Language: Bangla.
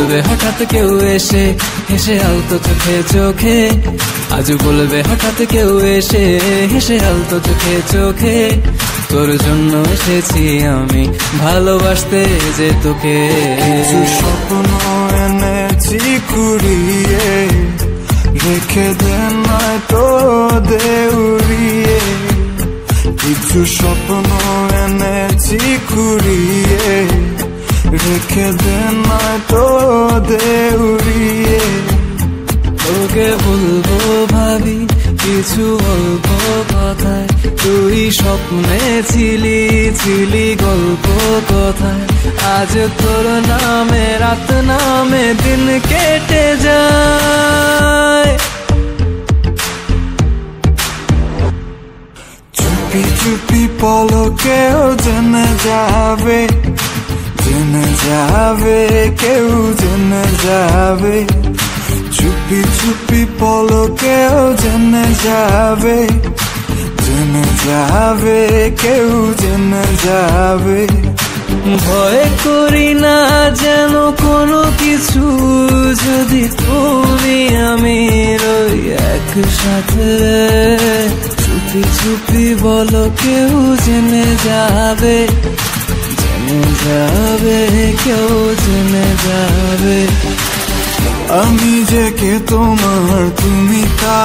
বলবে হঠাৎ কেউ এসে হেসে আলতো চোখে চোখে, আজ বলবে হঠাৎ কেউ এসে হেসে আলতো চোখে চোখে, তোর জন্য এসেছি আমি ভালোবাসতে যে তোকে। কিছু স্বপ্ন এনেছি কুড়িয়ে, রেখে দে নয়তো দে উড়িয়ে। কিছু স্বপ্ন এনেছি কুড়িয়ে, রেখে দে নয়তো দে উড়িয়ে। তোকে বলবো ভাবি কিছু অল্প কথায়, তুই স্বপ্নে ছিলি ছিলি গল্প কথায়, আজ তোর নামে রাত নামে দিন কেটে যায়। চুপি চুপি পলকেও জেনে যাবে, জেনে যাবে কেউ জেনে যাবে। চুপি চুপি পলকেও জেনে যাবে, জেনে যাবে কেউ জেনে যাবে। ভয় করি না যেন কোনো কিছু, যদি তুমি আমি রই একসাথে। চুপি চুপি বলো কেউ জেনে যাবে, জেনে যাবে কেউ জেনে যাবে। আমি যে কে তোমার তুমি তা